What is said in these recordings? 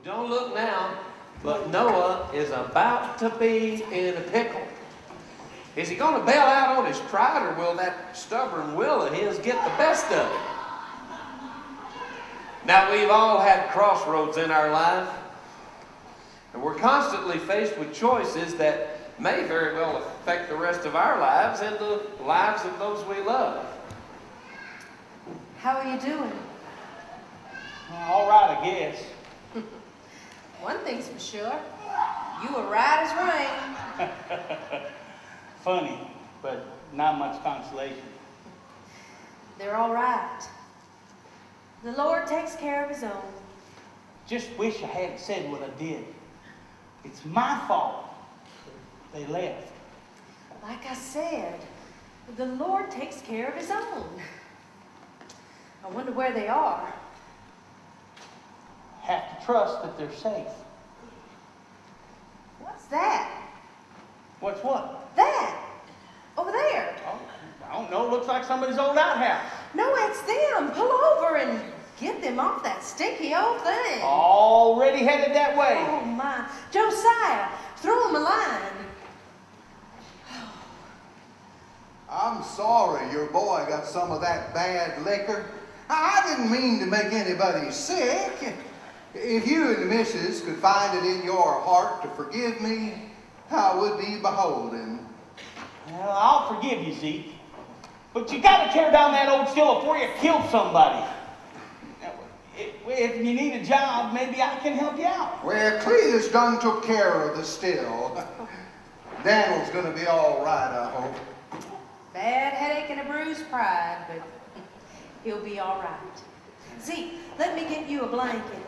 Don't look now, but Noah is about to be in a pickle. Is he going to bail out on his pride, or will that stubborn will of his get the best of it? Now, we've all had crossroads in our life, and we're constantly faced with choices that may very well affect the rest of our lives and the lives of those we love. How are you doing? All right, I guess. One thing's for sure. You were right as rain. Funny, but not much consolation. They're all right. The Lord takes care of his own. Just wish I hadn't said what I did. It's my fault they left. Like I said, the Lord takes care of his own. I wonder where they are. Have to trust that they're safe. What's that? What's what? That! Over there. Oh, I don't know. Looks like somebody's old outhouse. No, it's them. Pull over and get them off that stinky old thing. Already headed that way. Oh, my. Josiah, throw him a line. I'm sorry your boy got some of that bad liquor. I didn't mean to make anybody sick. If you and the missus could find it in your heart to forgive me, I would be beholden. Well, I'll forgive you, Zeke. But you got to tear down that old still before you kill somebody. If you need a job, maybe I can help you out. Well, Cletus done took care of the still. Daniel's going to be all right, I hope. Bad headache and a bruised pride, but he'll be all right. Zeke, let me get you a blanket.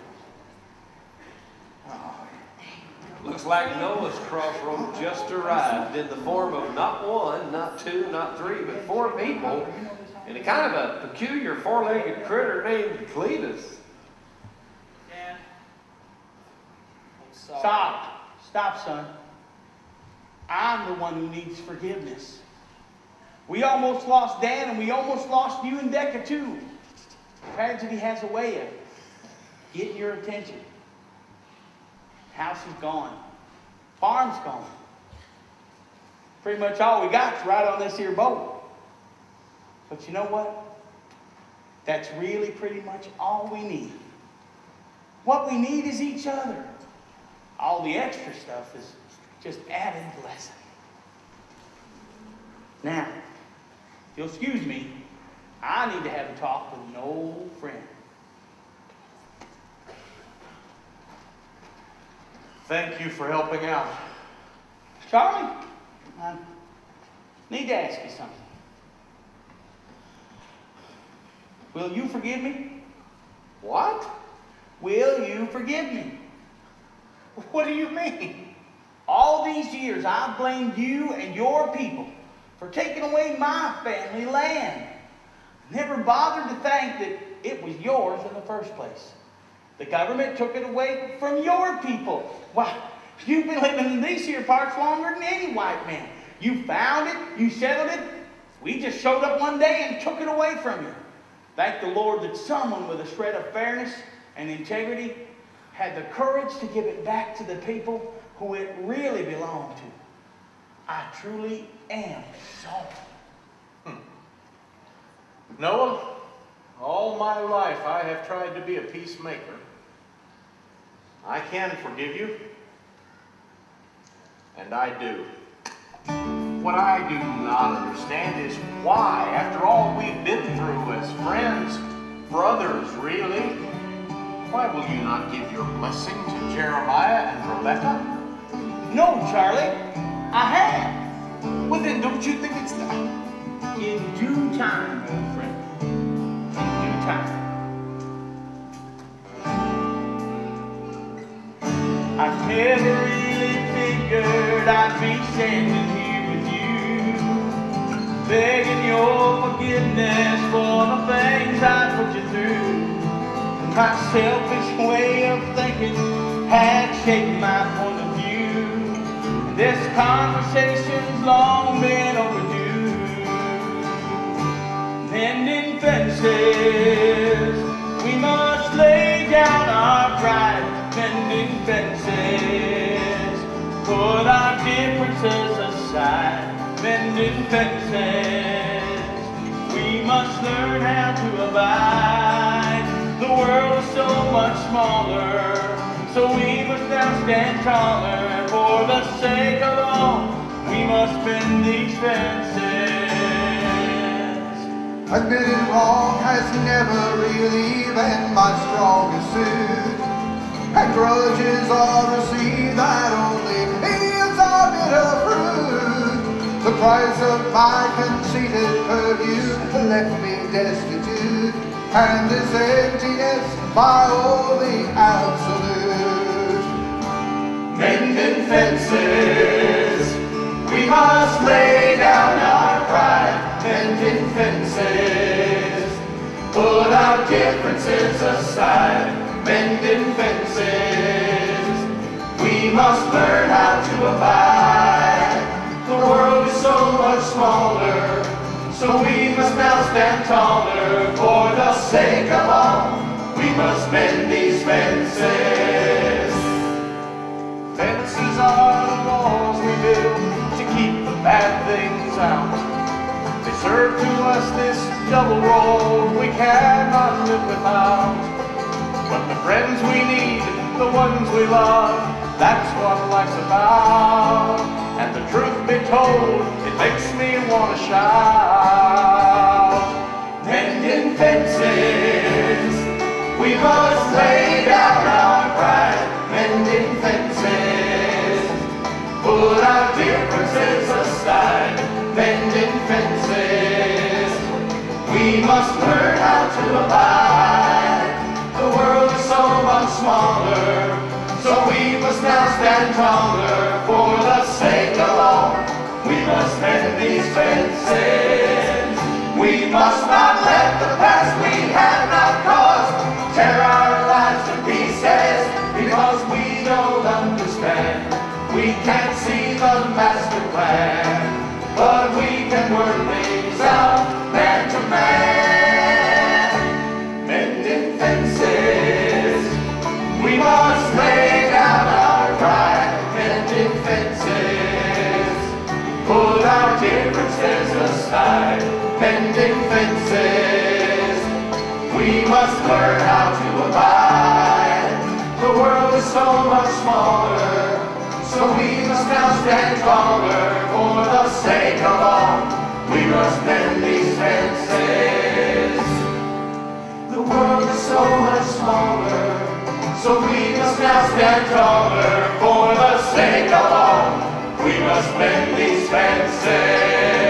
Looks like Noah's crossroad just arrived in the form of not one, not two, not three, but 4 people and a kind of a peculiar 4-legged critter named Cletus. Dad. Stop. Stop, son. I'm the one who needs forgiveness. We almost lost Dan, and we almost lost you and Decca, too. Tragedy has a way of getting your attention. House is gone. Farm's gone. Pretty much all we got's right on this here boat. But you know what? That's really pretty much all we need. What we need is each other. All the extra stuff is just added blessing. Now, if you'll excuse me, I need to have a talk with an old friend. Thank you for helping out. Charlie, I need to ask you something. Will you forgive me? What? Will you forgive me? What do you mean? All these years I've blamed you and your people for taking away my family land. Never bothered to think that it was yours in the first place. The government took it away from your people. Why, you've been living in these here parts longer than any white man. You found it, you settled it. We just showed up one day and took it away from you. Thank the Lord that someone with a shred of fairness and integrity had the courage to give it back to the people who it really belonged to. I truly am sorry. Noah, all my life I have tried to be a peacemaker. I can forgive you, and I do. What I do not understand is why, after all we've been through as friends, brothers really, why will you not give your blessing to Jeremiah and Rebecca? No, Charlie, I have. Well, then don't you think it's time? In due time, old friend. In due time. I never really figured I'd be standing here with you, begging your forgiveness for the things I put you through. My selfish way of thinking had shaped my point of view. This conversation's long been overdue. Mending fences, we must lay down our pride. Mending fences. Put our differences aside, mending fences. We must learn how to abide. The world is so much smaller, so we must now stand taller. For the sake of all, we must mend these fences. Admitting wrong has never really been my strongest suit, and grudges are received that only yields a bitter fruit. The price of my conceited purview left me destitute, and this emptiness my only absolute. Mending fences, we must lay down our pride. Mending fences, put our differences aside. Mending fences, we must learn how to abide. The world is so much smaller, so we must now stand taller. For the sake of all, we must mend these fences. Fences are the walls we build to keep the bad things out. They serve to us this double role we cannot live without. But the friends we need, the ones we love, that's what life's about. And the truth be told, it makes me want to shout. Mending fences, we must lay down our pride. Mending fences, put our differences aside. Mending fences, we must learn how to abide. The world is so much smaller, so we must now stand taller. For the sake of all, we must mend these fences. We must not let the past we have not caused tear our lives to pieces, because we don't understand. We can't see the master plan, but we can work things out man to man. Mending fences, we must lay down our pride. Mending fences, put our differences aside. Mending fences, we must learn how to abide. The world is so much smaller, so we must now stand taller. For the sake of all, we must mend these fences. The world is so much smaller, so we must now stand taller. For the sake of all, we must mend these fences.